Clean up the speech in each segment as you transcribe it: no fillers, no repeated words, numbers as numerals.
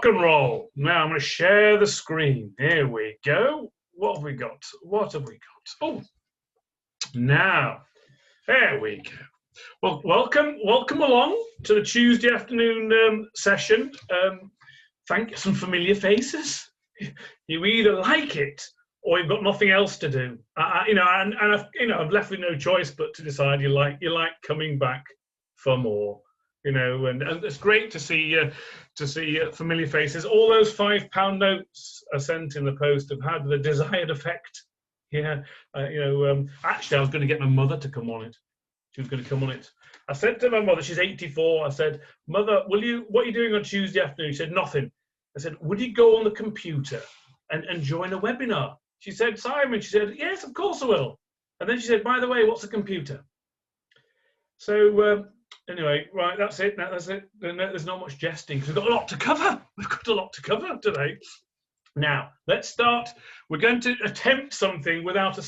rock and roll. Now I'm going to share the screen. Here we go. What have we got? What have we got? Oh, now, there we go. Well, welcome along to the Tuesday afternoon session. Thank you. Some familiar faces. You either like it or you've got nothing else to do. I've left with no choice but to decide you like coming back for more. And it's great to see familiar faces. All those £5 notes are sent in the post have had the desired effect. Yeah, actually, I was going to get my mother to come on it. She was going to come on it. I said to my mother, she's 84. I said, "Mother, what are you doing on Tuesday afternoon?" She said, "Nothing." I said, "Would you go on the computer and join a webinar?" She said, "Simon," she said, "Yes, of course I will." And then she said, "By the way, what's a computer?" So anyway, right, that's it. That's it. There's not much jesting because we've got a lot to cover. We've got a lot to cover today. Now, let's start. We're going to attempt something without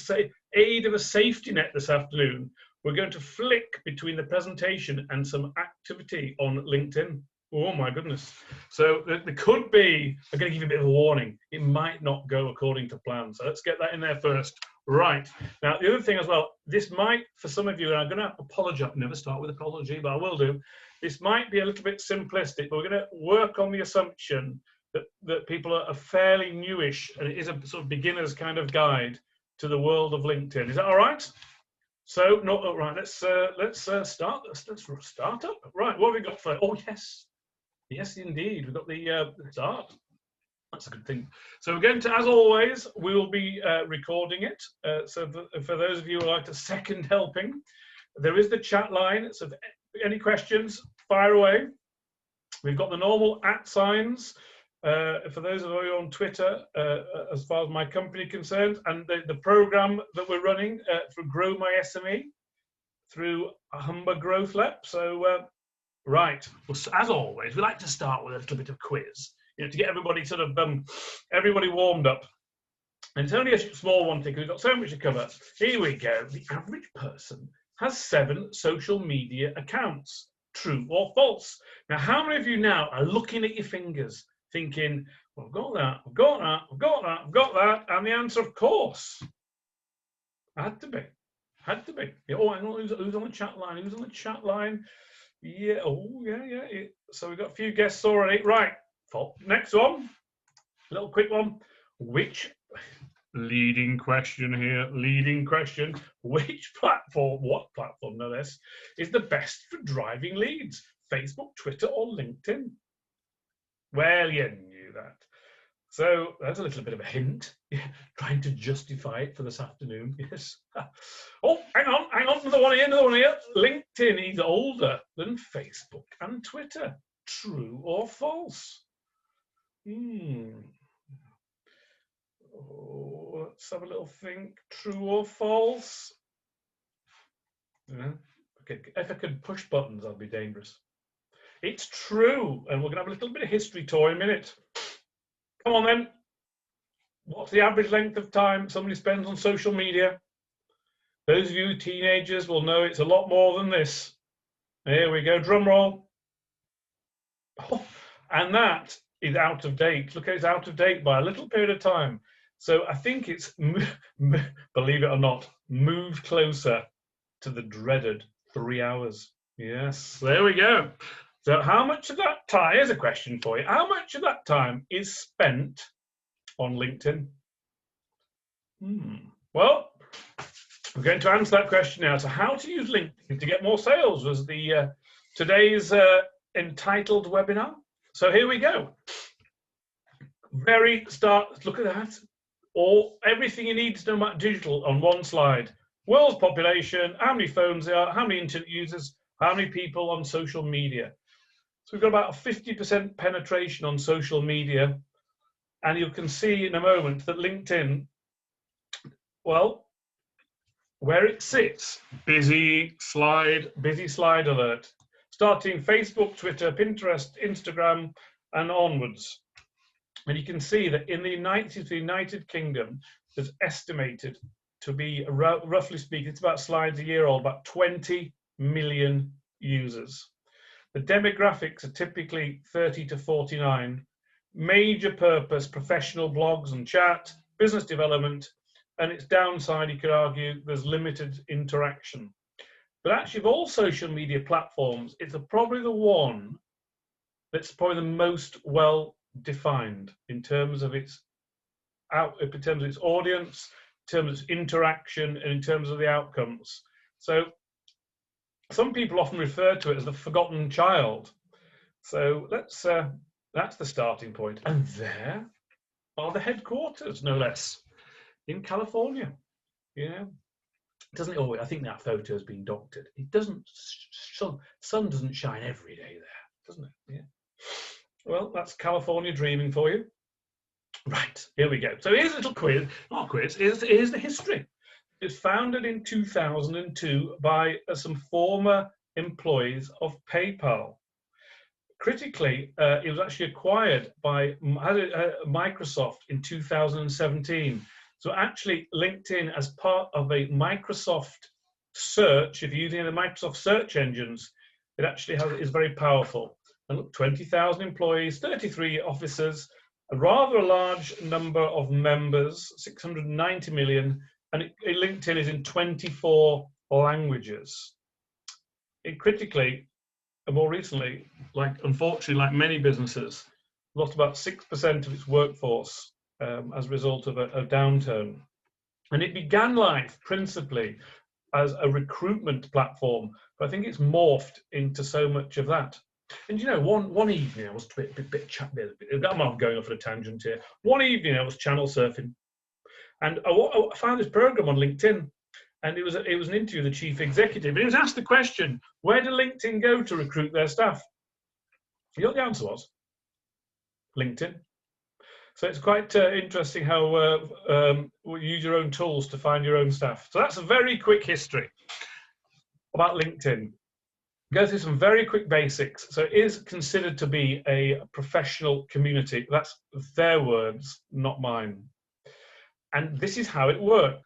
aid of a safety net this afternoon. We're going to flick between the presentation and some activity on LinkedIn. Oh my goodness. So there could be, I'm going to give you a bit of a warning, it might not go according to plan. So let's get that in there first. Right. Now, the other thing as well, this might, for some of you, and I'm going to apologize, never start with apology, but I will do. This might be a little bit simplistic, but we're going to work on the assumption that people are fairly newish, and it is a sort of beginner's kind of guide to the world of LinkedIn. Is that all right? So, no, right, let's start. Let's start up. Right, what have we got for? Oh, yes, indeed. We've got the start. That's a good thing. So we're going to, as always, we will be recording it. So for those of you who like a second helping, there is the chat line. So any questions, fire away. We've got the normal @ signs. For those of you on Twitter, as far as my company is concerned, and the program that we're running through Grow My SME, through Humber Growth Lab. So, right, well, as always, we like to start with a little bit of quiz, to get everybody sort of everybody warmed up. And it's only a small one thing because we've got so much to cover. Here we go. The average person has 7 social media accounts. True or false? Now, how many of you now are looking at your fingers, thinking, well, I've got that, I've got that, I've got that, I've got that, and the answer, of course, had to be. Yeah, oh, hang on, who's on the chat line? Who's on the chat line? Yeah, oh, yeah. So we've got a few guests already. Right, next one, little quick one. Leading question here, which platform, what platform, no less, is the best for driving leads? Facebook, Twitter, or LinkedIn? Well, you knew that. So that's a little bit of a hint. Trying to justify it for this afternoon. Yes. Oh, hang on. Another one here. LinkedIn is older than Facebook and Twitter. True or false? Oh, let's have a little think. True or false? Yeah. Okay. If I could push buttons, I'd be dangerous. It's true, and we're going to have a little bit of history tour in a minute. Come on then. What's the average length of time somebody spends on social media? Those of you teenagers will know it's a lot more than this. Here we go, drum roll. Oh, and that is out of date. Look, it's out of date by a little period of time. So I think it's, believe it or not, moved closer to the dreaded 3 hours. Yes, there we go. So how much of that time, here's a question for you, how much of that time is spent on LinkedIn? Well, we're going to answer that question now. So how to use LinkedIn to get more sales was the today's entitled webinar. So here we go. Look at that. Everything you need to know about digital on one slide. World's population, how many phones there are, how many internet users, how many people on social media. So we've got about a 50% penetration on social media. And you can see in a moment that LinkedIn, well, where it sits, busy slide alert. Starting Facebook, Twitter, Pinterest, Instagram, and onwards. And you can see that in the United Kingdom, there's estimated to be, roughly speaking, it's about slides a year old, about 20 million users. The demographics are typically 30 to 49. major purpose, professional blogs and chat, business development, and its downside, you could argue, there's limited interaction. But actually, of all social media platforms, it's probably the one that's probably the most well defined in terms of its audience, in terms of its interaction, and in terms of the outcomes. So some people often refer to it as the forgotten child. So that's the starting point. And there are the headquarters, no less, in California. Yeah. Doesn't it always? I think that photo has been doctored. It doesn't. Sun doesn't shine every day there, doesn't it? Yeah. Well, that's California dreaming for you. Right, here we go. So here's a little quiz. Not a quiz. Here's the history. It's founded in 2002 by some former employees of PayPal. Critically, it was actually acquired by Microsoft in 2017. So actually, LinkedIn, as part of a Microsoft search, if you're using the Microsoft search engines, it actually is very powerful. And look, 20,000 employees, 33 officers, a rather large number of members, 690 million, and LinkedIn is in 24 languages. Critically, and more recently, unfortunately, like many businesses, lost about 6% of its workforce as a result of a downturn. And it began life principally as a recruitment platform, but I think it's morphed into so much of that. And you know, one evening I was I'm going off on a tangent here. One evening I was channel surfing, and I found this program on LinkedIn, and it was an interview with the chief executive, and he was asked the question, where do LinkedIn go to recruit their staff? You know what the answer was? LinkedIn. So it's quite interesting how you use your own tools to find your own staff. So that's a very quick history about LinkedIn. Go through some very quick basics. So it is considered to be a professional community. That's their words, not mine. And this is how it works.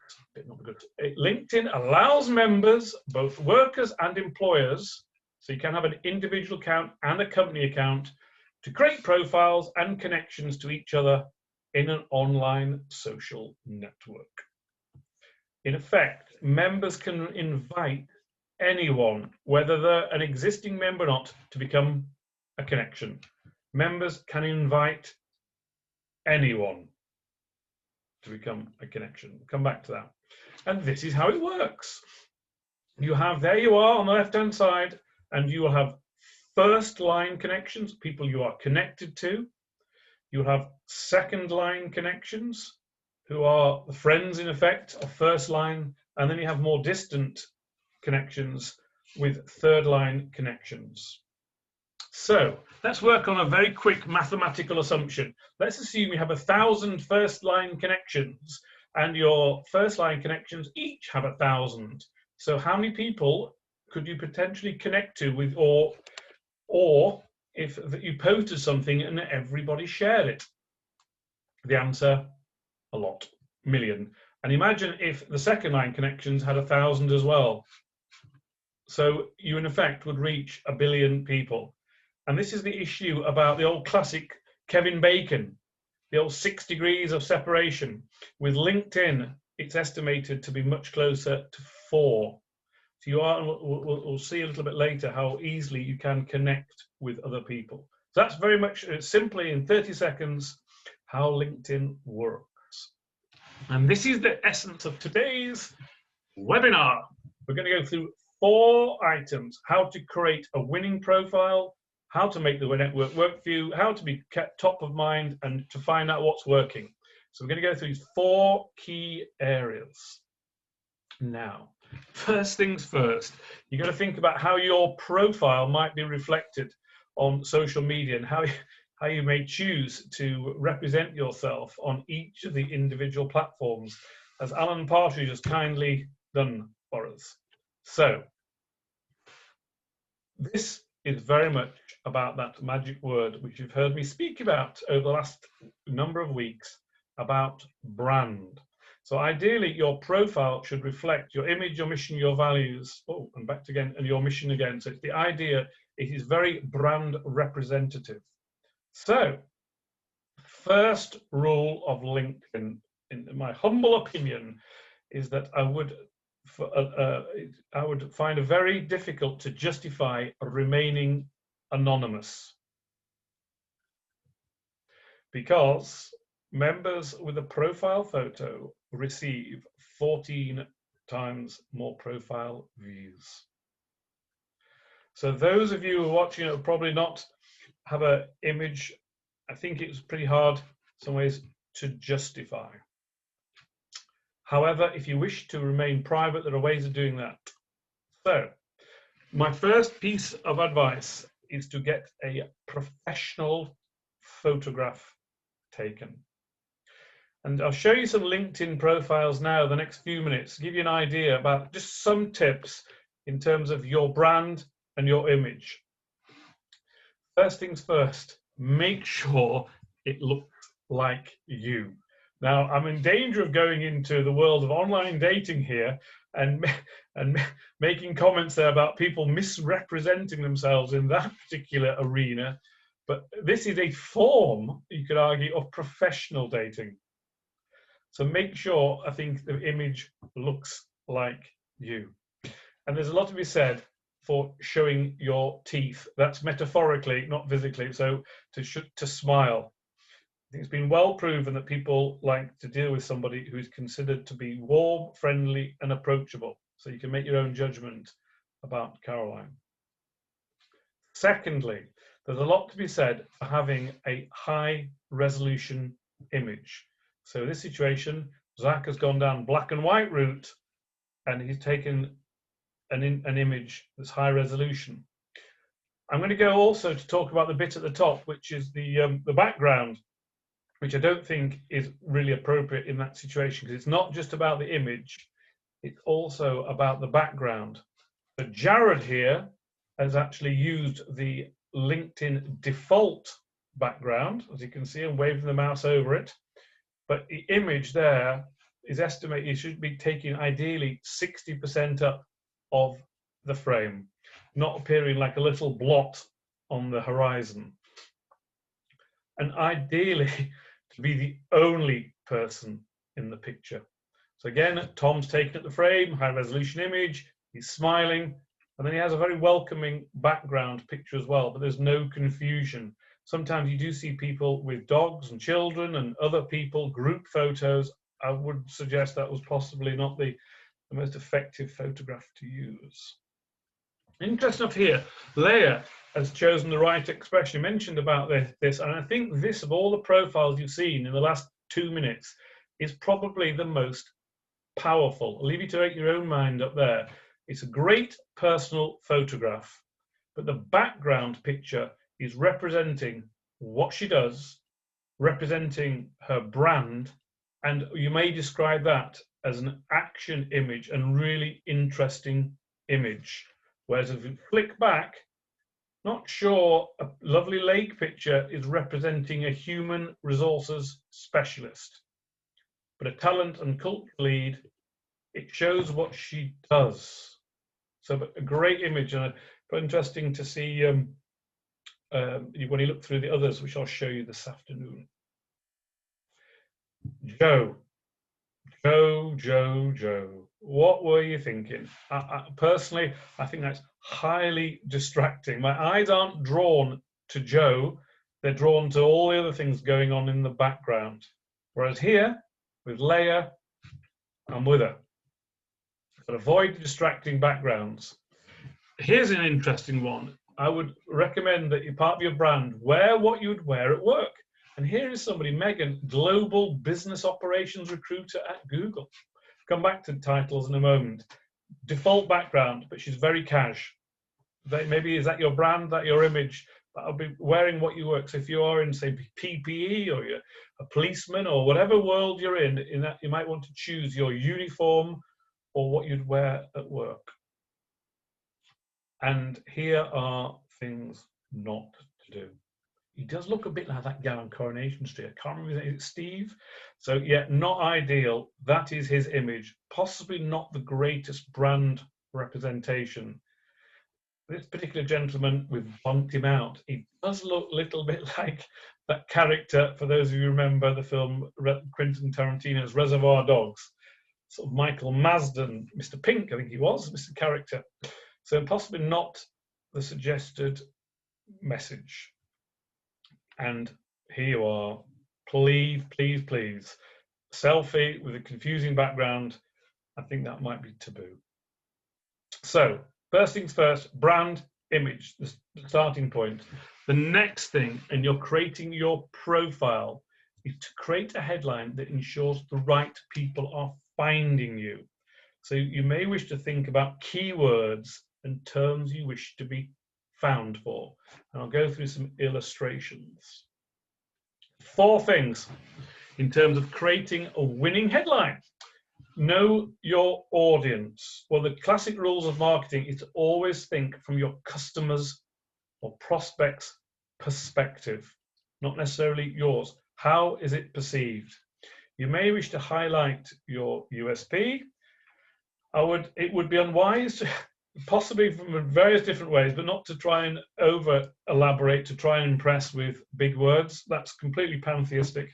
LinkedIn allows members, both workers and employers, so you can have an individual account and a company account, to create profiles and connections to each other in an online social network. In effect, members can invite anyone, whether they're an existing member or not, to become a connection. Members can invite anyone to become a connection. We'll come back to that. And this is how it works. You have, there you are on the left-hand side, and you will have first line connections, people you are connected to. You'll have second line connections, who are the friends in effect of first line, and then you have more distant connections with third line connections. So let's work on a very quick mathematical assumption. Let's assume you have 1,000 first line connections, and your first line connections each have 1,000. So how many people could you potentially connect to with, or if you posted something and everybody shared it? The answer, a lot, million. And imagine if the second line connections had 1,000 as well. So you in effect would reach 1 billion people. And this is the issue about the old classic Kevin Bacon, the old 6 degrees of separation. With LinkedIn, it's estimated to be much closer to 4. So you are, we'll see a little bit later how easily you can connect with other people. So that's very much simply in 30 seconds how LinkedIn works. And this is the essence of today's webinar. We're going to go through 4 items: how to create a winning profile, how to make the network work for you, how to be kept top of mind, and to find out what's working. So we're going to go through these 4 key areas. Now, first things first, you've got to think about how your profile might be reflected on social media, and how you may choose to represent yourself on each of the individual platforms, as Alan Partridge has kindly done for us. So this is very much about that magic word which you've heard me speak about over the last number of weeks, about brand. So ideally, your profile should reflect your image, your mission, your values. Oh, and back again, and your mission again. So it's the idea, it is very brand representative. So first rule of LinkedIn, in my humble opinion, is that I would find it very difficult to justify remaining anonymous, because members with a profile photo receive 14 times more profile views. So those of you who are watching it will probably not have an image. I think it's pretty hard in some ways to justify. However, if you wish to remain private, there are ways of doing that. So my first piece of advice is to get a professional photograph taken. And I'll show you some LinkedIn profiles now the next few minutes, give you an idea about just some tips in terms of your brand and your image. First things first, make sure it looks like you. Now, I'm in danger of going into the world of online dating here and making comments there about people misrepresenting themselves in that particular arena. But this is a form, you could argue, of professional dating. So make sure, I think, the image looks like you. And there's a lot to be said for showing your teeth. That's metaphorically, not physically. So to smile. I think it's been well proven that people like to deal with somebody who is considered to be warm, friendly, and approachable. So you can make your own judgment about Caroline. Secondly, there's a lot to be said for having a high resolution image. So in this situation, Zach has gone down black and white route, and he's taken an image that's high resolution. I'm going to go also to talk about the bit at the top, which is the background, which I don't think is really appropriate in that situation, because it's not just about the image, it's also about the background. But Jared here has actually used the LinkedIn default background, as you can see, and waving the mouse over it. But the image there is estimated, it should be taking ideally 60% up of the frame, not appearing like a little blot on the horizon. And ideally, to be the only person in the picture. So again, Tom's taken at the frame, high resolution image, he's smiling, and then he has a very welcoming background picture as well, but there's no confusion. Sometimes you do see people with dogs and children and other people, group photos. I would suggest that was possibly not the most effective photograph to use. Interesting enough here, Leah has chosen the right expression. You mentioned about this, and I think this, of all the profiles you've seen in the last 2 minutes, is probably the most powerful. I'll leave you to make your own mind up there. It's a great personal photograph, but the background picture is representing what she does, representing her brand, and you may describe that as an action image and really interesting image. Whereas if you flick back, not sure a lovely lake picture is representing a human resources specialist, but a talent and culture lead, it shows what she does. So a great image, and interesting to see when you look through the others, which I'll show you this afternoon. Joe. What were you thinking? Personally, I think that's highly distracting. My eyes aren't drawn to Joe, they're drawn to all the other things going on in the background. Whereas here, with Leah, I'm with her. But avoid distracting backgrounds. Here's an interesting one. I would recommend that you, part of your brand, wear what you would wear at work. And here is somebody, Megan, Global Business Operations Recruiter at Google. Come back to titles in a moment. Default background, but she's very cash. Maybe is that your brand, that your image? I'll be wearing what you work. So if you are in, say, PPE, or you're a policeman, or whatever world you're in that, you might want to choose your uniform or what you'd wear at work. And here are things not to do. He does look a bit like that guy on Coronation Street. I can't remember, is it Steve? So yeah, not ideal. That is his image. Possibly not the greatest brand representation. this particular gentleman, we've bumped him out. He does look a little bit like that character, for those of you who remember the film Quentin Tarantino's Reservoir Dogs. Sort of Michael Marsden, Mr. Pink, I think he was, Mr. Character. So possibly not the suggested message. And here you are. Please, please, please. Selfie with a confusing background. I think that might be taboo. So, first things first, brand image, the starting point. The next thing, and you're creating your profile, is to create a headline that ensures the right people are finding you. So you may wish to think about keywords and terms you wish to be found for. And I'll go through some illustrations. 4 things in terms of creating a winning headline. Know your audience. Well, the classic rules of marketing is to always think from your customers' or prospects' perspective, not necessarily yours. How is it perceived? You may wish to highlight your USP. It would be unwise to, possibly from various different ways, but not to try and over elaborate, to try and impress with big words. That's completely pantheistic.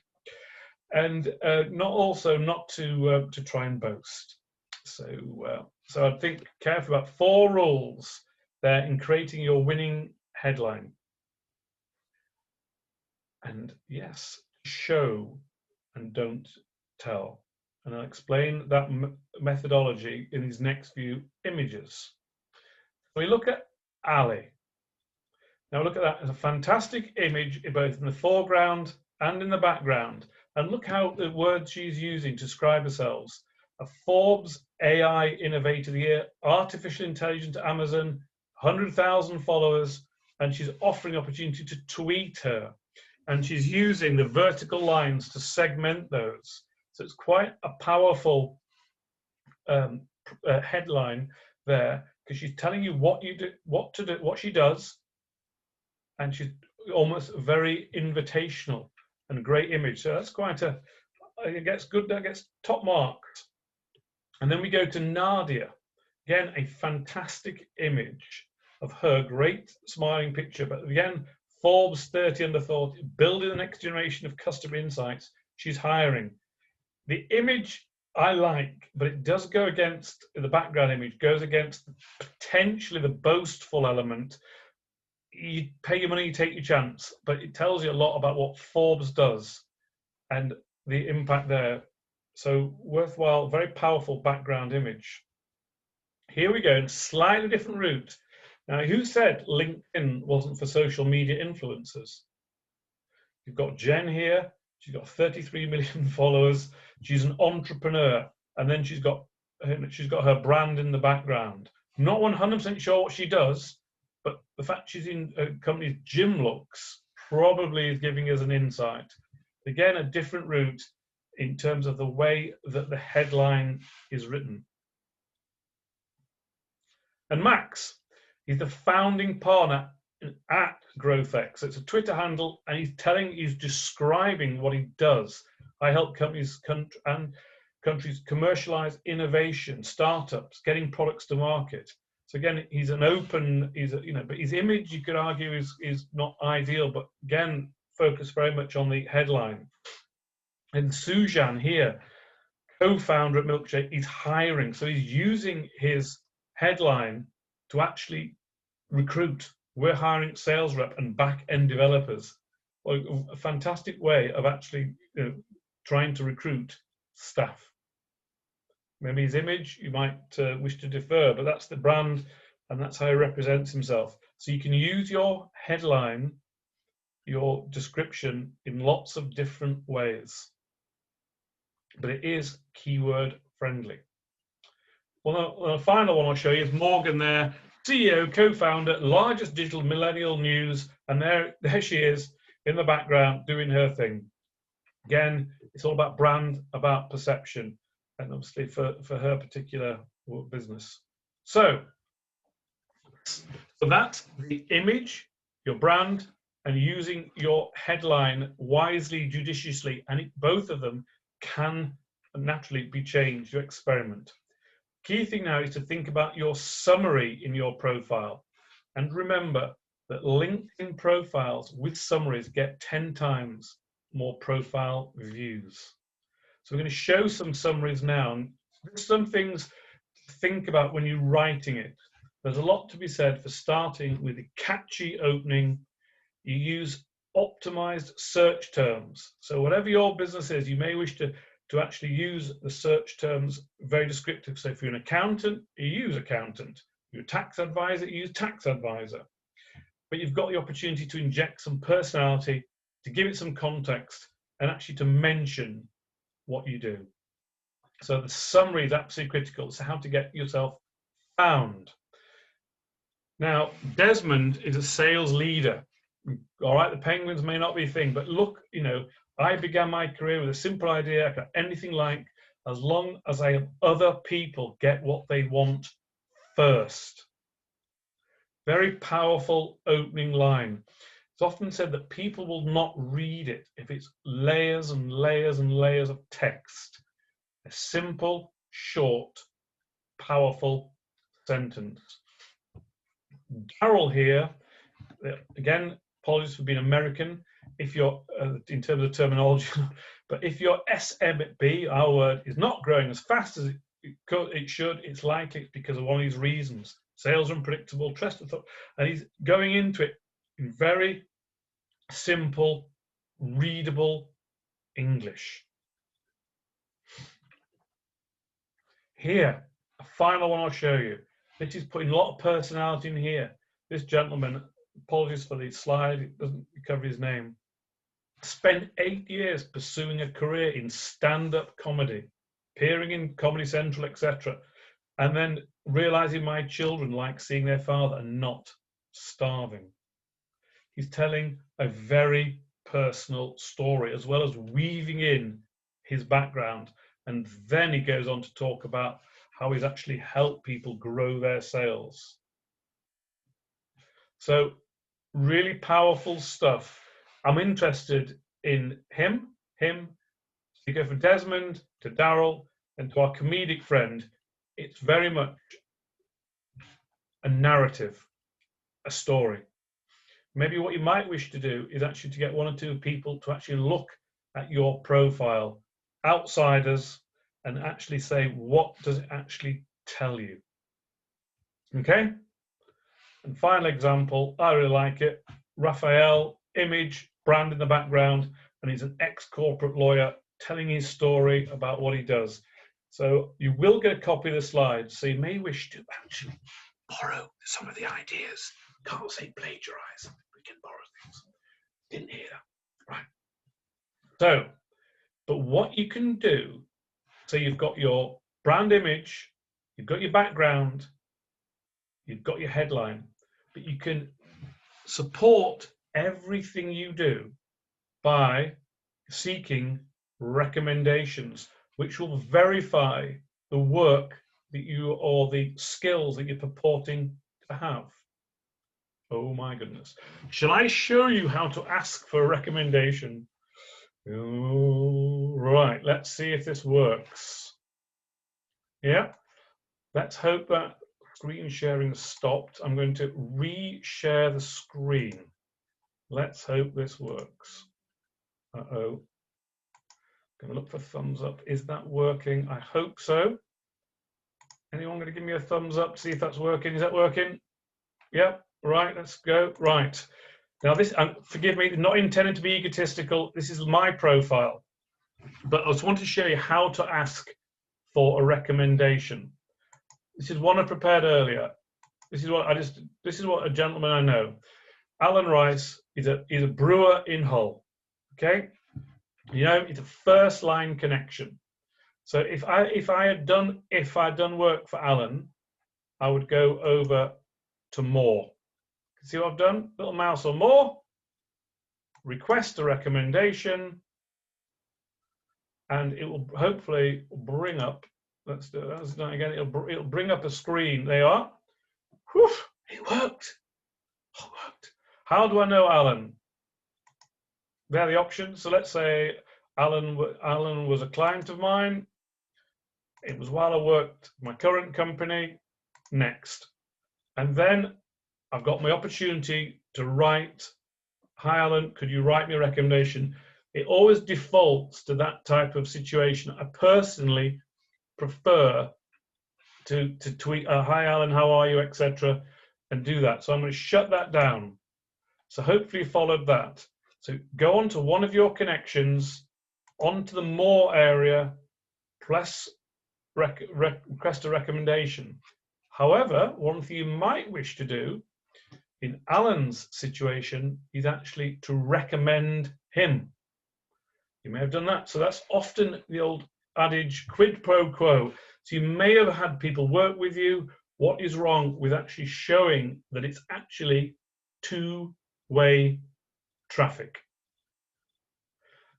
And not to try and boast. So I'd think carefully about 4 rules there in creating your winning headline. And yes, show and don't tell. And I'll explain that methodology in these next few images. We look at Ali. Now look at that as a fantastic image, both in the foreground and in the background. And look how the words she's using to describe herself. A Forbes AI Innovator of the Year, Artificial Intelligence at Amazon, 100,000 followers, and she's offering opportunity to tweet her. And she's using the vertical lines to segment those. So it's quite a powerful headline there, because she's telling you what you do, what to do, what she does, and she's almost very invitational and a great image. So that's quite it gets good, that gets top marks. And then we go to Nadia. Again, a fantastic image of her, great smiling picture, but again, Forbes 30 under 40, building the next generation of customer insights. She's hiring. The image I like, but it does go against, the background image goes against potentially the boastful element. You pay your money, you take your chance, but it tells you a lot about what Forbes does and the impact there. So worthwhile, very powerful background image. Here we go, in slightly different route. Now, who said LinkedIn wasn't for social media influencers? You've got Jen here. She's got 33 million followers. She's an entrepreneur, and then she's got her brand in the background. Not 100% sure what she does, but the fact she's in a company's gym looks probably is giving us an insight. Again, a different route in terms of the way that the headline is written. And Max, he's the founding partner at GrowthX. It's a Twitter handle, and he's describing what he does. I help companies and countries commercialize innovation, startups, getting products to market. So again, he's an open, but his image, you could argue, is not ideal, but again, focus very much on the headline. And Sujan here, co-founder at Milkshake, he's hiring. So he's using his headline to actually recruit. We're hiring sales rep and back-end developers. Well, a fantastic way of actually trying to recruit staff. Maybe his image, you might wish to defer, but that's the brand, and that's how he represents himself. So you can use your headline, your description, in lots of different ways, but it is keyword friendly. Well, the final one I'll show you is Morgan there, CEO, co-founder, largest digital millennial news, and there she is in the background doing her thing. Again, it's all about brand, about perception, and obviously for her particular business. So that's the image, your brand, and using your headline wisely, judiciously, and both of them can naturally be changed. You experiment. Key thing now is to think about your summary in your profile. And remember that LinkedIn profiles with summaries get 10 times more profile views. So we're going to show some summaries now. And there's some things to think about when you're writing it. There's a lot to be said for starting with a catchy opening. You use optimized search terms. So whatever your business is, you may wish to actually use the search terms very descriptive. So if you're an accountant, you use accountant. If you're a tax advisor, you use tax advisor. But you've got the opportunity to inject some personality, to give it some context, and actually to mention what you do. So the summary is absolutely critical. It's how to get yourself found. Now, Desmond is a sales leader. All right, the penguins may not be a thing, but look, you know, I began my career with a simple idea. I got anything like, as long as I have other people get what they want first. Very powerful opening line. It's often said that people will not read it if it's layers and layers and layers of text. A simple, short, powerful sentence. Darryl here, again, apologies for being American, if you're, in terms of terminology, but if your SMB, our word, is not growing as fast as it should, it's likely because of one of these reasons. Sales are unpredictable, trust the thought, and he's going into it in very simple, readable English. Here, a final one I'll show you. This is putting a lot of personality in here. This gentleman, apologies for the slide, it doesn't cover his name, spent 8 years pursuing a career in stand-up comedy, appearing in Comedy Central, etc., and then realizing my children like seeing their father and not starving. He's telling a very personal story, as well as weaving in his background. And then he goes on to talk about how he's actually helped people grow their sales. So really powerful stuff. I'm interested in him. You go from Desmond to Darryl and to our comedic friend. It's very much a narrative, a story. Maybe what you might wish to do is actually to get one or two people to actually look at your profile, outsiders, and actually say, what does it actually tell you? Okay? And final example, I really like it. Raphael, image, brand in the background, and he's an ex-corporate lawyer telling his story about what he does. So you will get a copy of the slides, so you may wish to actually borrow some of the ideas. Can't say plagiarize, we can borrow things. Didn't hear that, right? So, but what you can do, so you've got your brand image, you've got your background, you've got your headline, but you can support everything you do by seeking recommendations, which will verify the work that you, or the skills that you're purporting to have. Oh my goodness. Shall I show you how to ask for a recommendation? Oh, right, let's see if this works. Yeah, let's hope that screen sharing stopped. I'm going to re-share the screen. Let's hope this works. Uh-oh. Going to look for thumbs up. Is that working? I hope so. Anyone going to give me a thumbs up, see if that's working? Is that working? Yep, right, let's go. Right. Now this, forgive me, not intended to be egotistical. This is my profile. But I just want to show you how to ask for a recommendation. This is one I prepared earlier. This is what a gentleman I know. Alan Rice is a brewer in Hull. Okay? You know, it's a first line connection. So if I'd done work for Alan, I would go over to more. See what I've done? Little mouse on more. Request a recommendation, and it will hopefully bring up. Let's do that again. It'll bring up a screen. There you are. Whew, it worked. Oh, it worked. How do I know Alan? There are the options. So let's say Alan was a client of mine. It was while I worked my current company. Next, and then I've got my opportunity to write, hi Alan, could you write me a recommendation? It always defaults to that type of situation. I personally prefer to tweet, hi Alan, how are you, etc., and do that. So I'm going to shut that down. So hopefully you followed that. So go on to one of your connections, onto the more area, request a recommendation. However, one thing you might wish to do in Alan's situation is actually to recommend him. You may have done that. So that's often the old adage, quid pro quo. So you may have had people work with you. What is wrong with actually showing that it's actually two-way traffic?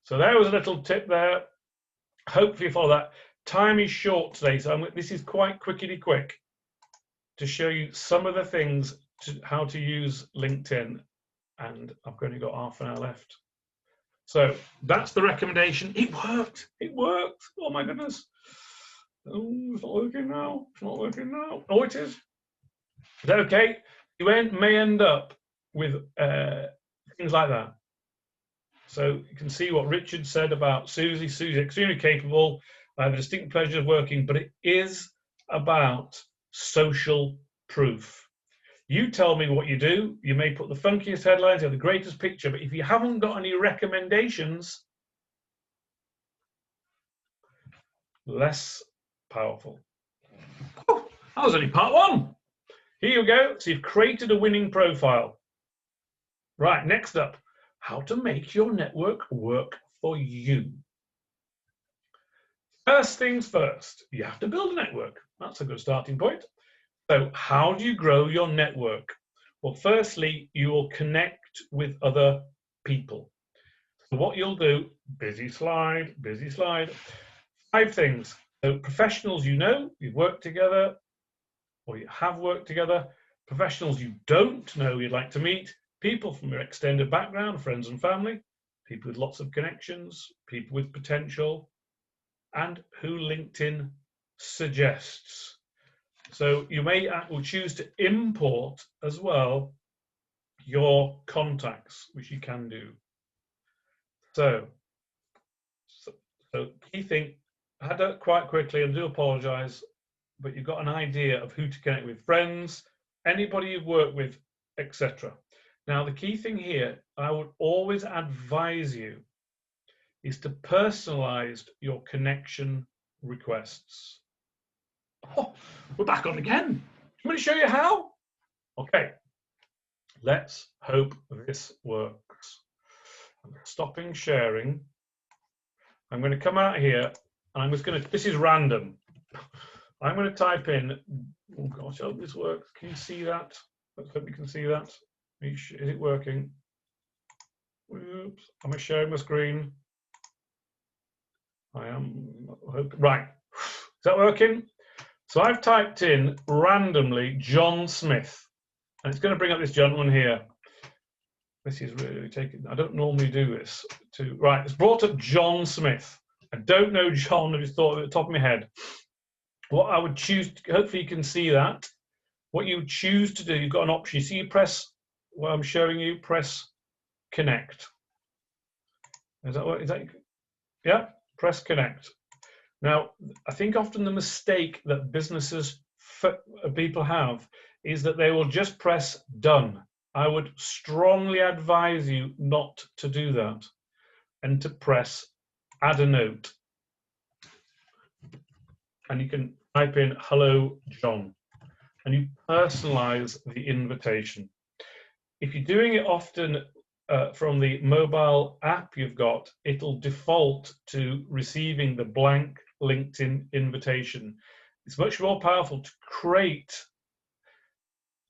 So there was a little tip there. Hopefully you follow that. Time is short today, so this is quite quickly quick to show you some of the things how to use LinkedIn, and I've only got half an hour left. So that's the recommendation. It worked. It worked. Oh my goodness. Oh, it's not working now. It's not working now. Oh, it is. Is that okay? You may end up with things like that. So you can see what Richard said about Susie. Susie's extremely capable. I have a distinct pleasure of working, but it is about social proof. You tell me what you do. You may put the funkiest headlines, you have the greatest picture, but if you haven't got any recommendations, less powerful. Oh, that was only part one. Here you go. So you've created a winning profile. Right, next up, how to make your network work for you. First things first, you have to build a network. That's a good starting point. So how do you grow your network? Well, firstly, you will connect with other people. So what you'll do, busy slide, 5 things. So professionals you know, you've worked together, or you have worked together. Professionals you don't know you'd like to meet. People from your extended background, friends and family. People with lots of connections, people with potential, and who LinkedIn suggests. So you may choose to import as well your contacts, which you can do. So key thing, I had that quite quickly, and I do apologize, but you've got an idea of who to connect with, friends, anybody you've worked with, etc. Now, the key thing here, I would always advise you, is to personalize your connection requests. Oh, we're back on again. I'm going to show you how. Okay, let's hope this works. I'm stopping sharing. I'm going to come out here, and I'm just going to, this is random. I'm going to type in, oh gosh, I hope this works. Can you see that? Let's hope you can see that. Is it working? Oops, am I sharing my screen? I am, right. Is that working? So I've typed in randomly John Smith, and it's going to bring up this gentleman here. This is really taking, I don't normally do this. Right, it's brought up John Smith. I don't know John, I just thought at the top of my head. What I would choose, hopefully you can see that. What you choose to do, you've got an option. You see, you press, what I'm showing you, press connect. Is that what, is that, yeah, press connect. Now, I think often the mistake that businesses, people have, is that they will just press done. I would strongly advise you not to do that and to press add a note. And you can type in hello, John, and you personalize the invitation. If you're doing it often from the mobile app you've got, it'll default to receiving the blank LinkedIn invitation. It's much more powerful to create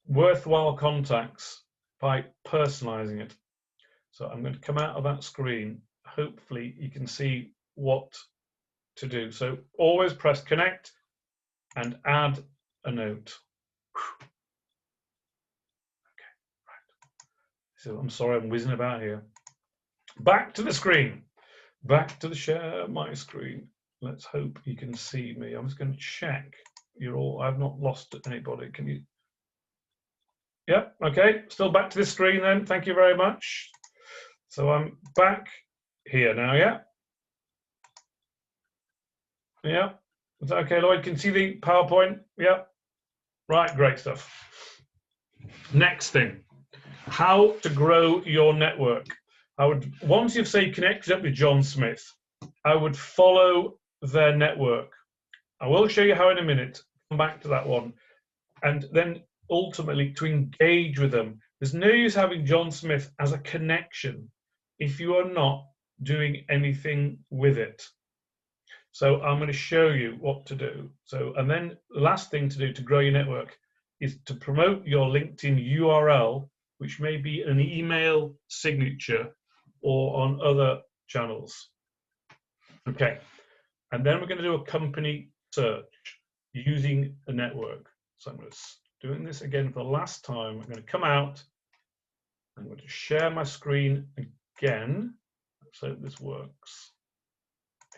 worthwhile contacts by personalizing it. So I'm going to come out of that screen. Hopefully you can see what to do. So always press connect and add a note. Okay, right. So I'm sorry, I'm whizzing about here. Back to the screen. Back to the share my screen. Let's hope you can see me. I'm just going to check. You're all, I've not lost anybody. Can you? Yep, okay, still back to this screen then. Thank you very much. So I'm back here now, yeah? Yeah, is that okay, Lloyd? Can you see the PowerPoint? Yeah, right, great stuff. Next thing, how to grow your network. Once you've, say, connected up with John Smith, I would follow their network. I will show you how in a minute, come back to that one. And then ultimately to engage with them. There's no use having John Smith as a connection if you are not doing anything with it. So I'm going to show you what to do. So, and then the last thing to do to grow your network is to promote your LinkedIn URL, which may be an email signature or on other channels. Okay, and then we're going to do a company search using a network. So I'm going to doing this again for the last time. I'm going to come out. I'm going to share my screen again. Let's hope this works.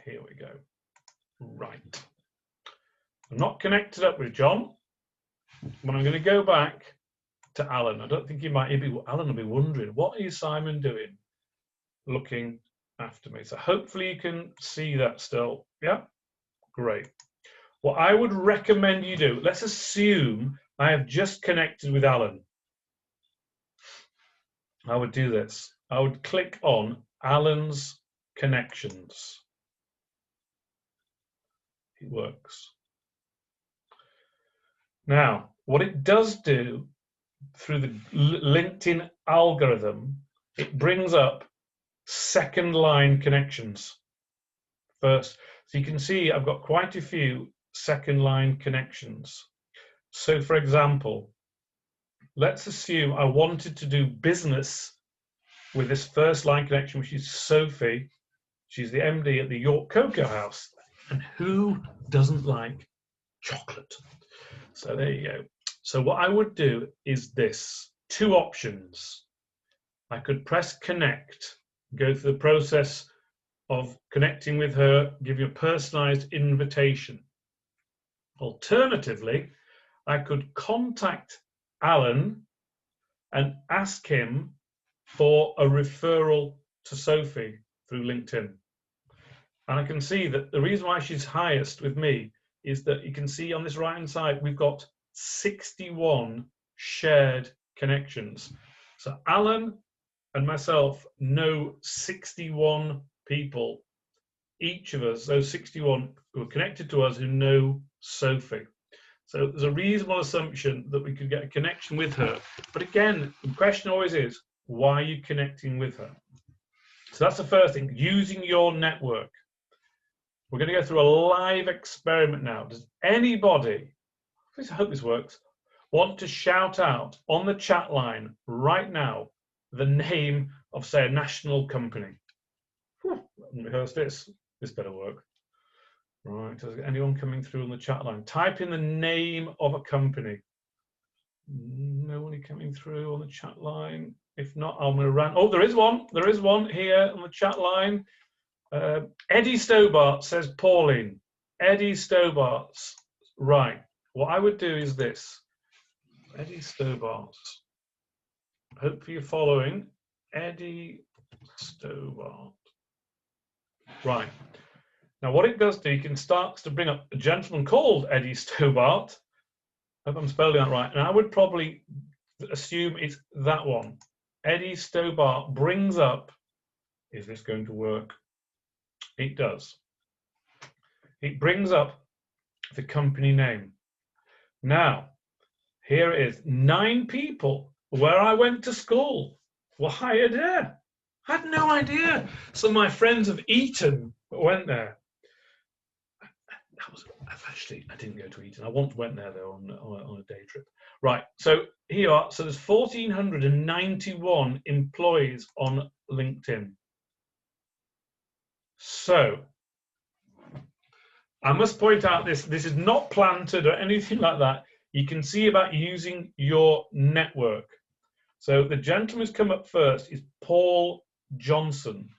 Here we go. Right. I'm not connected up with John, but I'm going to go back to Alan. I don't think Alan will be wondering, what is Simon doing looking after me? So hopefully you can see that still. Yeah, great. What I would recommend you do, let's assume I have just connected with Alan. I would do this. I would click on Alan's connections. It works. Now, what it does do through the LinkedIn algorithm, it brings up second line connections first. So you can see I've got quite a few second line connections. So for example, let's assume I wanted to do business with this first line connection, which is Sophie. She's the MD at the York Cocoa House. And who doesn't like chocolate? So there you go. So what I would do is this, two options. I could press connect, go through the process of connecting with her, give you a personalized invitation. Alternatively, I could contact Alan and ask him for a referral to Sophie through LinkedIn. And I can see that the reason why she's highest with me is that you can see on this right hand side, we've got 61 shared connections. So Alan and myself know 61 people, each of us, those 61 who are connected to us who know Sophie. So there's a reasonable assumption that we could get a connection with her. But again, the question always is, why are you connecting with her? So that's the first thing, using your network. We're going to go through a live experiment now. Does anybody, I hope this works, want to shout out on the chat line right now the name of, say, a national company? Let me rehearse this. This better work. Right, is anyone coming through on the chat line? Type in the name of a company. Nobody coming through on the chat line. If not, I'm going to run. Oh, there is one. There is one here on the chat line. Eddie Stobart says Pauline. Eddie Stobart. Right. What I would do is this. Eddie Stobart. Hopefully you're following. Eddie Stobart. Right. Now, what it does do, you can start to bring up a gentleman called Eddie Stobart. I hope I'm spelling that right. And I would probably assume it's that one. Eddie Stobart brings up, is this going to work? It does. It brings up the company name. Now, here it is. 9 people where I went to school were hired there. I had no idea. Some of my friends have Eton went there. I didn't go to Eton. I once went there though on a day trip. Right, so here you are. So there's 1,491 employees on LinkedIn. So I must point out this is not planted or anything like that. You can see about using your network. So the gentleman who's come up first is Paul Johnson.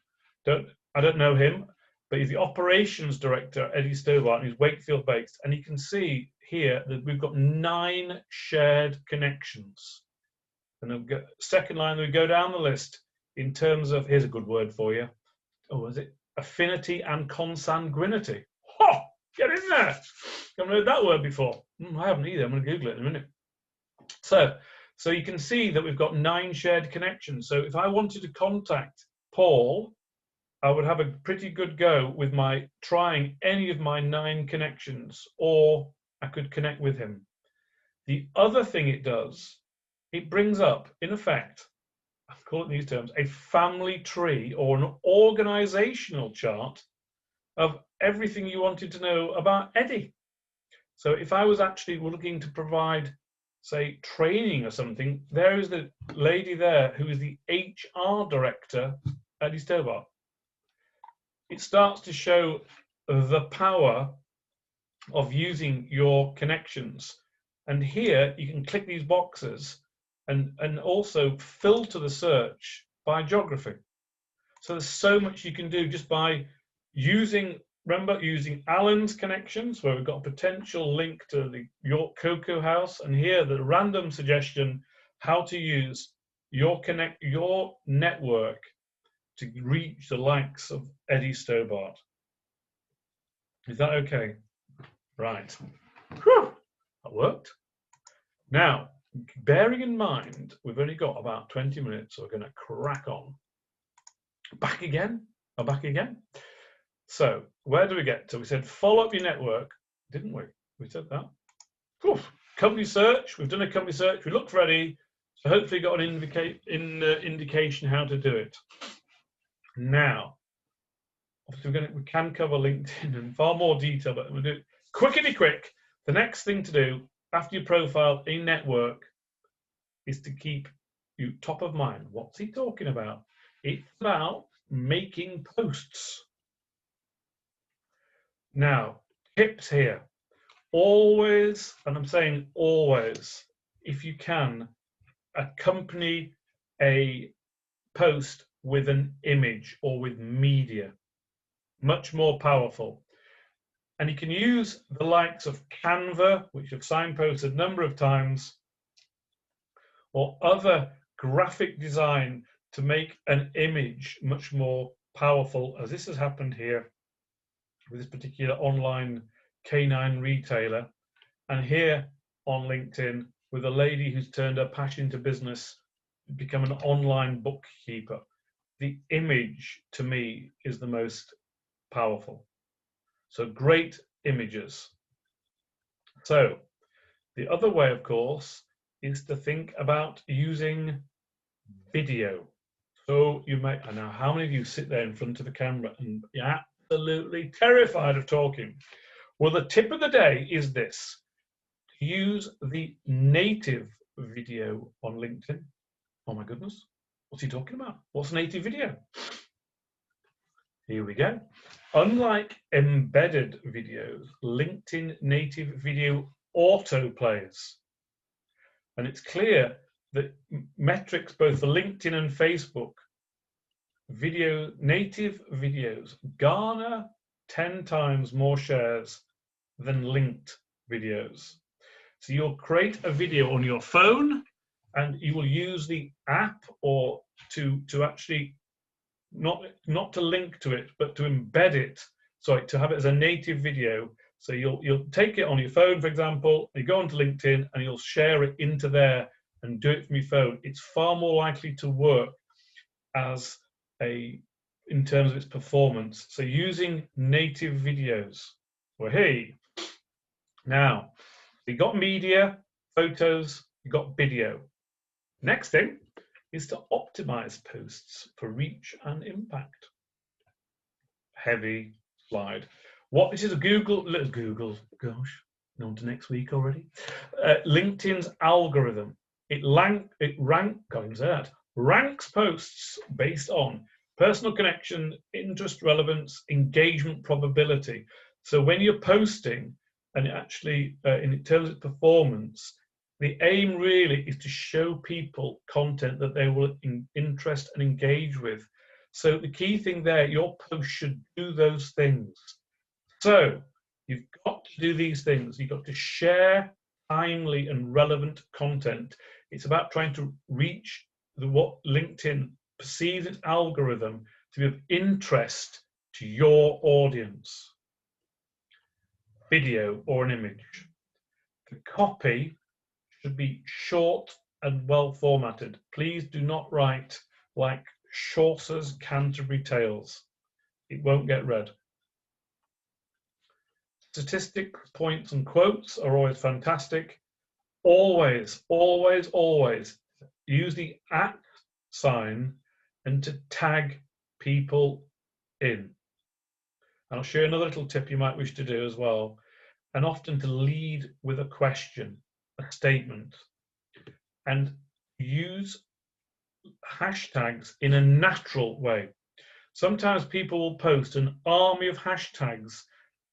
I don't know him, but he's the operations director, Eddie Stobart, and he's Wakefield based. And you can see here that we've got 9 shared connections. And then second line, we go down the list in terms of, here's a good word for you. Oh, is it affinity and consanguinity? Oh, get in there. I haven't heard that word before. I haven't either. I'm going to Google it in a minute. So you can see that we've got 9 shared connections. So if I wanted to contact Paul, I would have a pretty good go with trying any of my 9 connections, or I could connect with him. The other thing it does, it brings up, in effect, I call it in these terms, a family tree or an organizational chart of everything you wanted to know about Eddie. So if I was actually looking to provide, say, training or something, there is the lady there who is the HR director at Eddie Stobart. It starts to show the power of using your connections. And here you can click these boxes and also filter the search by geography. So there's so much you can do just by using Alan's connections, where we've got a potential link to the York Cocoa House, and here the random suggestion how to use your network to reach the likes of Eddie Stobart. Is that okay? Right. Whew, that worked. Now, bearing in mind, we've only got about 20 minutes, so we're going to crack on. Back again. So, where do we get to? We said follow up your network, didn't we? We said that. Whew. Company search. We've done a company search. We looked ready. So hopefully got an indication how to do it. Now, obviously we can cover LinkedIn in far more detail, but we'll do it quick. The next thing to do after your profile in network is to keep you top of mind. What's he talking about? It's about making posts. Now, tips here. Always, and I'm saying always, if you can, accompany a post with an image or with media. Much more powerful. And you can use the likes of Canva, which I've signposted a number of times, or other graphic design to make an image much more powerful, as this has happened here with this particular online canine retailer, and here on LinkedIn with a lady who's turned her passion into business, become an online bookkeeper. The image, to me, is the most powerful. So great images. So the other way, of course, is to think about using video. So you may, I know how many of you sit there in front of a camera and you're absolutely terrified of talking. Well, the tip of the day is this: use the native video on LinkedIn. Oh my goodness, what's he talking about? What's native video? Here we go. Unlike embedded videos, LinkedIn native video autoplays. And it's clear that metrics, both for LinkedIn and Facebook, native videos garner 10 times more shares than linked videos. So you'll create a video on your phone and you will use the app or to actually not to link to it, but to embed it, sorry, to have it as a native video. So you'll take it on your phone, for example, you go onto LinkedIn and you'll share it into there and do it from your phone. It's far more likely to work in terms of its performance. So using native videos. Well, hey, now you got media, photos, you got video. Next thing is to optimize posts for reach and impact. Heavy slide. What this is Google, gosh, on to next week already. LinkedIn's algorithm. It ranks posts based on personal connection, interest, relevance, engagement, probability. So when you're posting, and actually in terms of performance, the aim really is to show people content that they will interest and engage with. So the key thing there, your post should do those things. So you've got to do these things. You've got to share timely and relevant content. It's about trying to reach what LinkedIn perceives its algorithm to be of interest to your audience. Video or an image. The copy should be short and well formatted. Please do not write like Chaucer's Canterbury Tales. It won't get read. Statistics, points and quotes are always fantastic. Always, always, always use the @ sign and to tag people in. And I'll show you another little tip you might wish to do as well, and often to lead with a question, a statement, and use hashtags in a natural way. Sometimes people will post an army of hashtags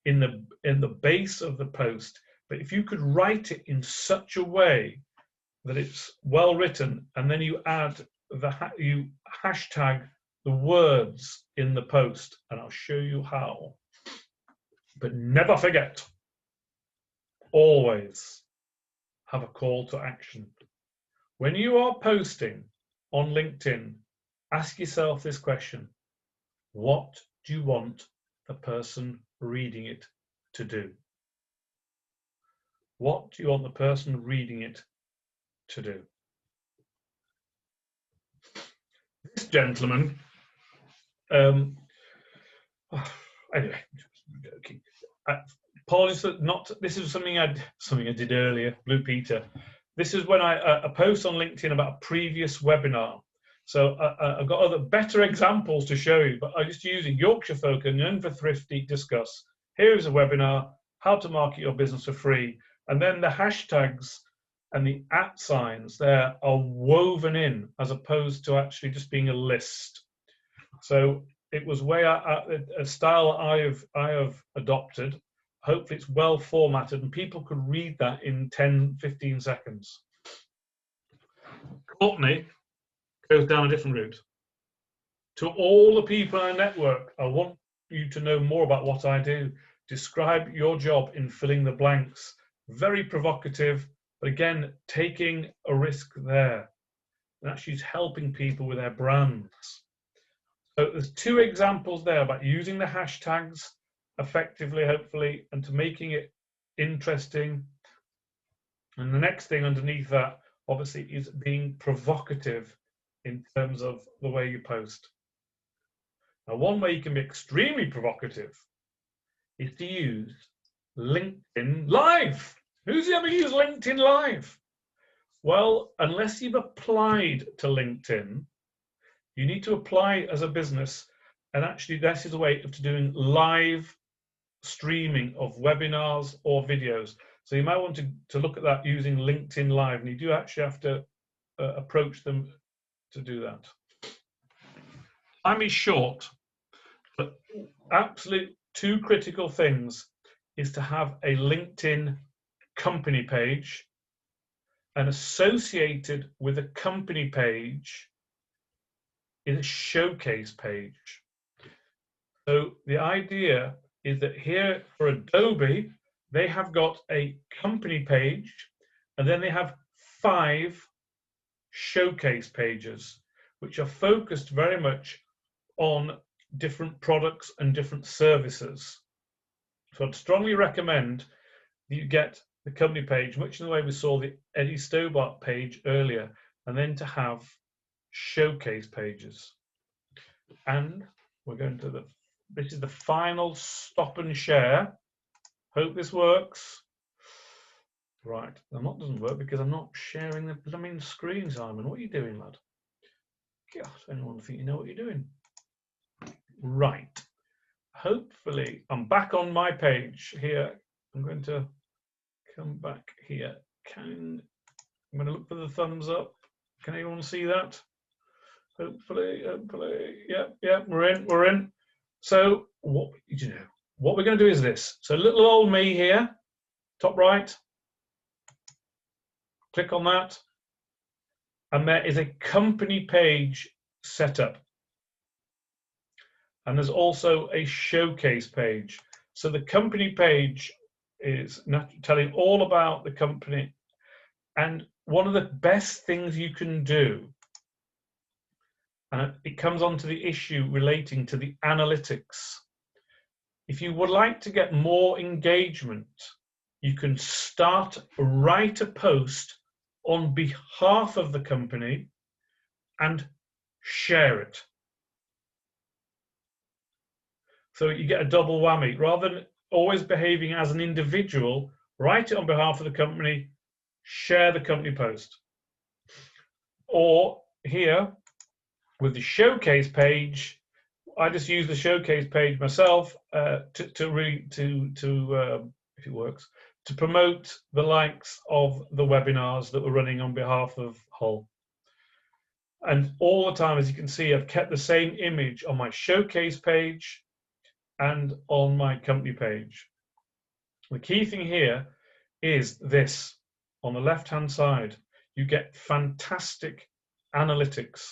in the base of the post, but if you could write it in such a way that it's well written, and then you add you hashtag the words in the post, and I'll show you how. But never forget, always have a call to action. When you are posting on LinkedIn, ask yourself this question: what do you want the person reading it to do? What do you want the person reading it to do? This gentleman, anyway, joking. Apologies for not. This is something I did earlier. Blue Peter. This is when I post on LinkedIn about a previous webinar. So I've got other better examples to show you, but I just using Yorkshire Folk and Young for Thrifty discuss. Here is a webinar: how to market your business for free, and then the hashtags and the @ signs there are woven in, as opposed to actually just being a list. So it was a style I have adopted. Hopefully it's well formatted and people could read that in 10-15 seconds. Courtney goes down a different route. To all the people in the network, I want you to know more about what I do. Describe your job in filling the blanks. Very provocative, but again, taking a risk there. And actually helping people with their brands. So there's 2 examples there about using the hashtags effectively, hopefully, and to making it interesting. And the next thing underneath that, obviously, is being provocative in terms of the way you post. Now, one way you can be extremely provocative is to use LinkedIn Live. Who's ever used LinkedIn Live? Well, unless you've applied to LinkedIn, you need to apply as a business, and actually this is a way of doing live streaming of webinars or videos. So you might want to look at that using LinkedIn Live, and you do actually have to approach them to do that. Time is short, but absolute 2 critical things is to have a LinkedIn company page, and associated with a company page is a showcase page. So the idea is that here for Adobe, they have got a company page, and then they have 5 showcase pages, which are focused very much on different products and different services. So I'd strongly recommend that you get the company page, much in the way we saw the Eddie Stobart page earlier, and then to have showcase pages. And we're going to this is the final stop and share. Hope this works. Right, and that doesn't work because I'm not sharing the blooming screen, Simon. What are you doing, lad? God, anyone think you know what you're doing? Right. Hopefully, I'm back on my page here. I'm going to come back here. I'm going to look for the thumbs up. Can anyone see that? Hopefully, yeah, we're in. So what we're going to do is this. So little old me here, top right. Click on that, and there is a company page set up. And there's also a showcase page. So the company page is telling all about the company. And one of the best things you can do, and it comes on to the issue relating to the analytics. If you would like to get more engagement, you can write a post on behalf of the company and share it. So you get a double whammy. Rather than always behaving as an individual, write it on behalf of the company, share the company post. Or here, with the showcase page, I just use the showcase page myself if it works, to promote the likes of the webinars that we're running on behalf of Hull. And all the time, as you can see, I've kept the same image on my showcase page and on my company page. The key thing here is this. On the left-hand side, you get fantastic analytics.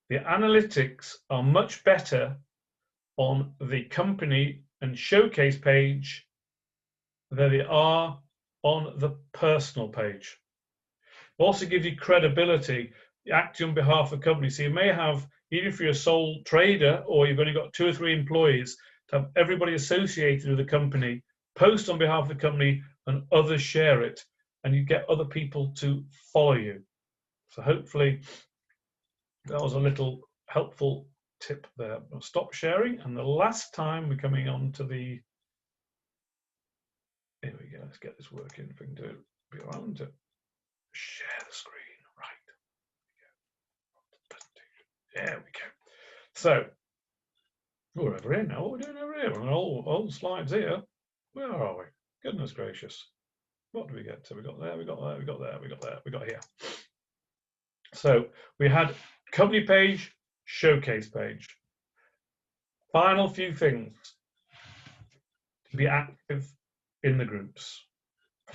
The analytics are much better on the company and showcase page than they are on the personal page. It also gives you credibility, acting on behalf of the company. So you may have, even if you're a sole trader or you've only got 2 or 3 employees, to have everybody associated with the company post on behalf of the company and others share it, and you get other people to follow you. So hopefully that was a little helpful tip there. I'll stop sharing, and the last time we're coming on to the, here we go, let's get this working. If we can do it, be around to share the screen, right. There we go. So we're over here now. What are we doing over here? On old slides here. Where are we? Goodness gracious. What do we get to? We got there, we got there, we got there, we got there, we got here. So we had company page, showcase page. Final few things. To be active in the groups.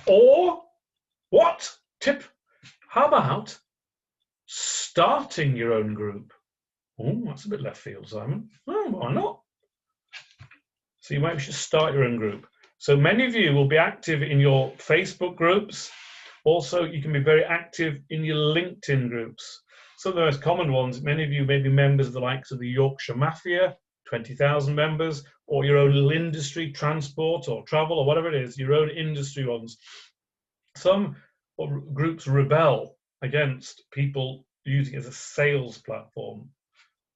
Or what? Tip. How about starting your own group? Oh, that's a bit left field, Simon. Oh, why not? So you might just start your own group. So many of you will be active in your Facebook groups. Also, you can be very active in your LinkedIn groups. Some of the most common ones, many of you may be members of the likes of the Yorkshire Mafia, 20,000 members, or your own little industry, transport or travel or whatever it is, your own industry ones. Some groups rebel against people using it as a sales platform,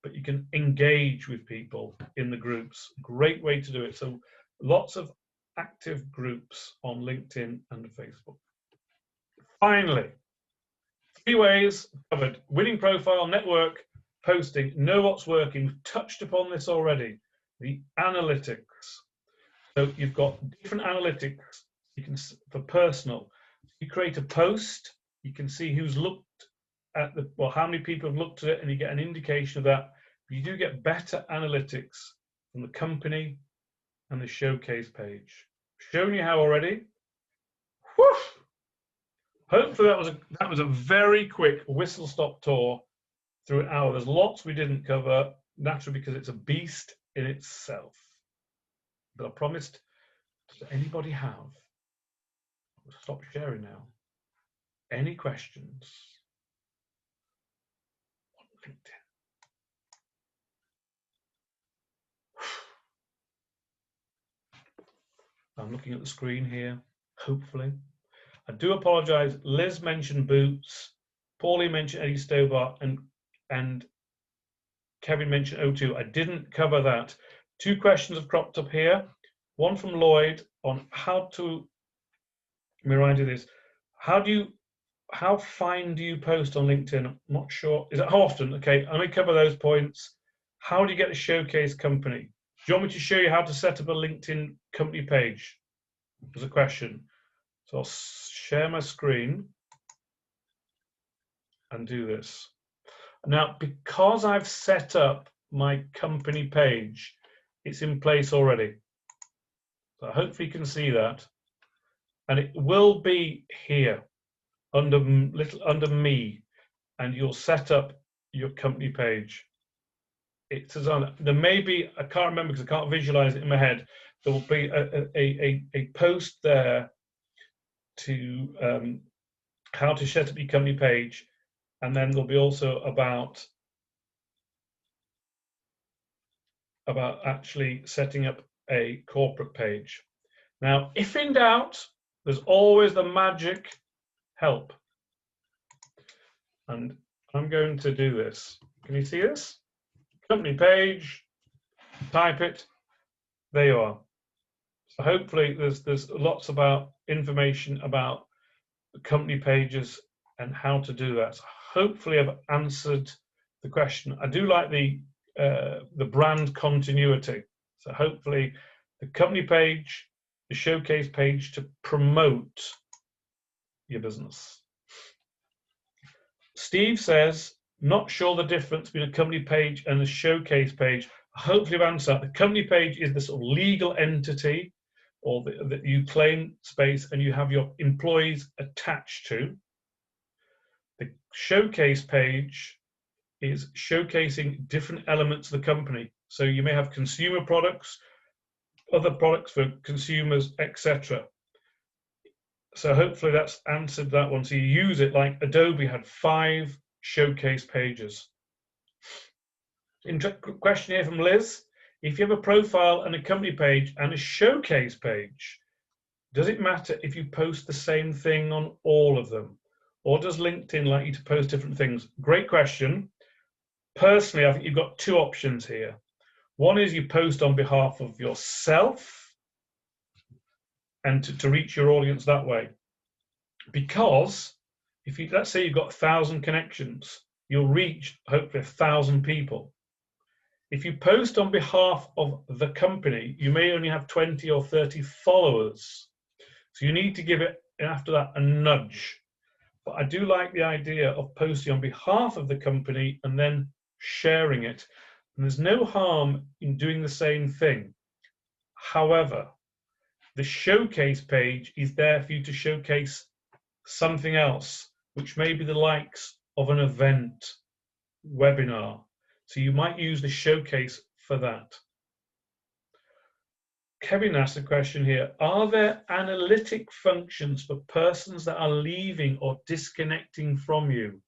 but you can engage with people in the groups. Great way to do it. So lots of active groups on LinkedIn and Facebook. Finally, 3 ways covered: winning profile, network, posting, know what's working. We've touched upon this already. The analytics. So you've got different analytics. You can, for personal, you create a post, you can see who's looked at how many people have looked at it, and you get an indication of that. But you do get better analytics from the company and the showcase page. Showing you how already. Whew. Hopefully that was a very quick whistle-stop tour through an hour. There's lots we didn't cover, naturally, because it's a beast in itself. But I promised, does anybody have? I'll stop sharing now. Any questions on LinkedIn? I'm looking at the screen here, hopefully. I do apologise. Liz mentioned Boots, Paulie mentioned Eddie Stobart, and Kevin mentioned O2. I didn't cover that. 2 questions have cropped up here. One from Lloyd on how to, let me remind you this, how fine do you post on LinkedIn? I'm not sure. Is it how often? Okay, let me cover those points. How do you get a showcase company? Do you want me to show you how to set up a LinkedIn company page? There's a question. So I'll share my screen and do this. Now, because I've set up my company page, it's in place already. So hopefully you can see that. And it will be here under me, and you'll set up your company page. It says on there may be, I can't remember because I can't visualize it in my head, there will be a post there to how to set up your company page, and then there'll be also about actually setting up a corporate page. Now, if in doubt, there's always the magic help. And I'm going to do this. Can you see this? Company page, type it, there you are. So hopefully there's lots about information about the company pages and how to do that. So hopefully I've answered the question. I do like the brand continuity. So hopefully the company page, the showcase page to promote your business. Steve says, not sure the difference between a company page and a showcase page. Hopefully I've answered that. The company page is the sort of legal entity, or that you claim space and you have your employees attached to. The showcase page is showcasing different elements of the company. So you may have consumer products, other products for consumers, etc. So hopefully that's answered that one. So you use it like Adobe had 5 showcase pages. Question here from Liz. If you have a profile and a company page and a showcase page, does it matter if you post the same thing on all of them? Or does LinkedIn like you to post different things? Great question. Personally, I think you've got 2 options here. One is you post on behalf of yourself and to reach your audience that way. Because if you, let's say you've got 1,000 connections, you'll reach hopefully 1,000 people. If you post on behalf of the company, you may only have 20 or 30 followers. So you need to give it, after that, a nudge. But I do like the idea of posting on behalf of the company and then sharing it. And there's no harm in doing the same thing. However, the showcase page is there for you to showcase something else, which may be the likes of an event, webinar. So you might use the showcase for that. Kevin asked a question here. Are there analytic functions for persons that are leaving or disconnecting from you?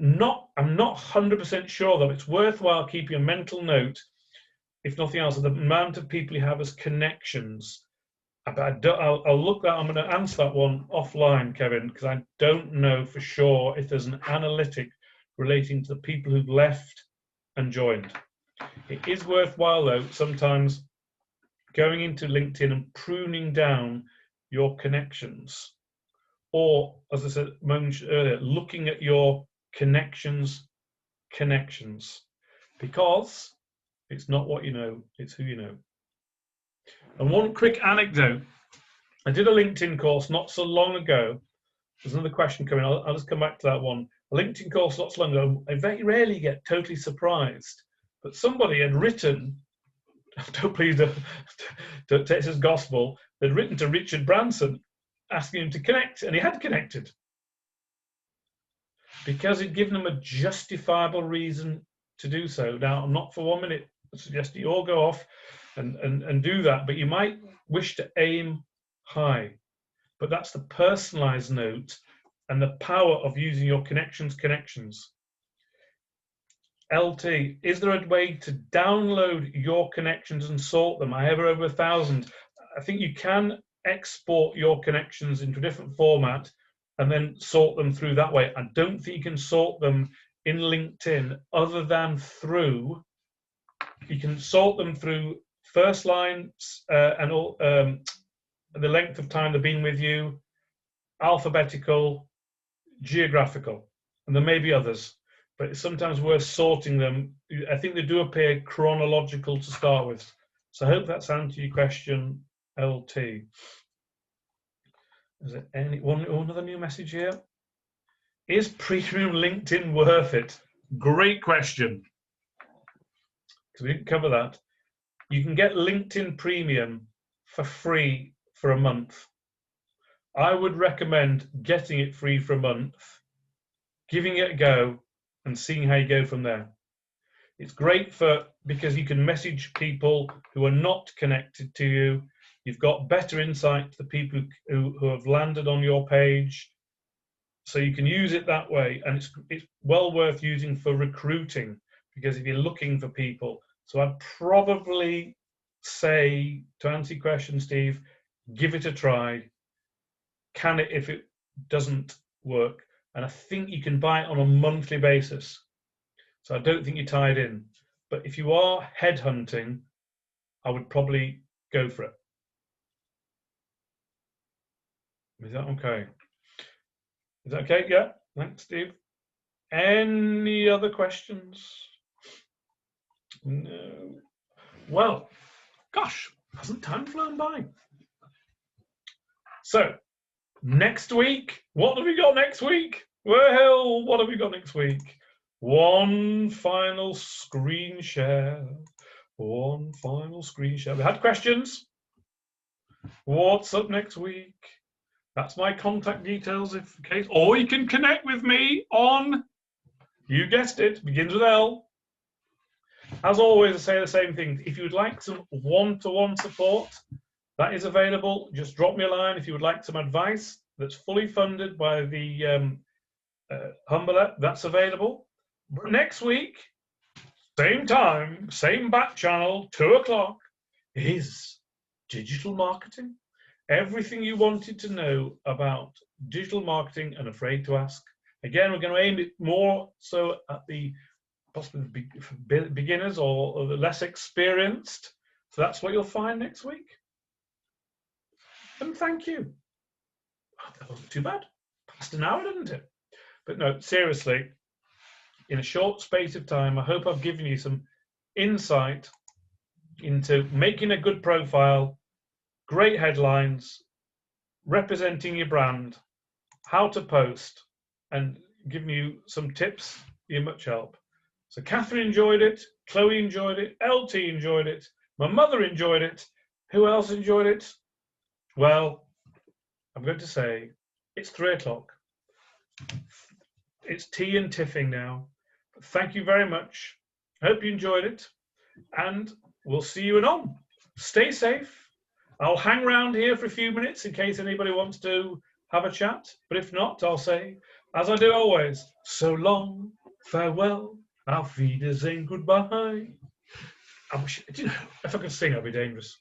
I'm not 100% sure, though. It's worthwhile keeping a mental note, if nothing else, of the amount of people you have as connections. But I'll look that. I'm going to answer that one offline, Kevin, because I don't know for sure if there's an analytic relating to the people who've left and joined. It is worthwhile, though, sometimes going into LinkedIn and pruning down your connections. Or, as I said a moment earlier, looking at your connections, because it's not what you know, it's who you know. And one quick anecdote. I did a LinkedIn course not so long ago. There's another question coming. I'll just come back to that one. A LinkedIn course not so long ago. I very rarely get totally surprised, but somebody had written, don't please don't take this as gospel, they'd written to Richard Branson asking him to connect, and he had connected. Because he'd given them a justifiable reason to do so. Now, I'm not for 1 minute suggesting you all go off and do that, but you might wish to aim high. But that's the personalized note and the power of using your connections. LT, is there a way to download your connections and sort them? I have over 1,000. I think you can export your connections into a different format and then sort them through that way. I don't think you can sort them in LinkedIn other than through, you can sort them through first lines and all, the length of time they've been with you, alphabetical, geographical, and there may be others, but it's sometimes worth sorting them. I think they do appear chronological to start with. So I hope that's answered your question, LT. Is there another new message here? Is premium LinkedIn worth it? Great question. Because we didn't cover that. You can get LinkedIn Premium for free for a month. I would recommend getting it free for a month, giving it a go, and seeing how you go from there. It's great because you can message people who are not connected to you. You've got better insight to the people who have landed on your page. So you can use it that way, and it's well worth using for recruiting, because if you're looking for people. So I'd probably say, to answer your question, Steve, give it a try. Can it if it doesn't work? And I think you can buy it on a monthly basis. So I don't think you're tied in. But if you are headhunting, I would probably go for it. Is that okay? Is that okay? Yeah. Thanks, Steve. Any other questions? No. Well, gosh, hasn't time flown by? So, next week, what have we got next week? Well, what have we got next week? One final screen share. One final screen share. We had questions. What's up next week? That's my contact details, if in case. Or you can connect with me on, you guessed it, begins with L. As always, I say the same thing. If you would like some one-to-one support, that is available. Just drop me a line. If you would like some advice that's fully funded by the Humble, that's available. But next week, same time, same back channel, 2 o'clock, is digital marketing. Everything you wanted to know about digital marketing and afraid to ask. Again, we're going to aim it more so at the possibly beginners or the less experienced. So that's what you'll find next week. And thank you. Oh, that wasn't too bad. Past an hour, didn't it? But no, seriously, in a short space of time, I hope I've given you some insight into making a good profile, great headlines, representing your brand, how to post, and giving you some tips. You're much help. So Catherine enjoyed it, Chloe enjoyed it, LT enjoyed it, my mother enjoyed it. Who else enjoyed it? Well, I'm going to say it's 3 o'clock. It's tea and tiffing now. Thank you very much. I hope you enjoyed it, and we'll see you anon. Stay safe. I'll hang around here for a few minutes in case anybody wants to have a chat. But if not, I'll say, as I do always, so long, farewell, auf Wiedersehen, goodbye. I wish, you know, if I could sing, I'd be dangerous.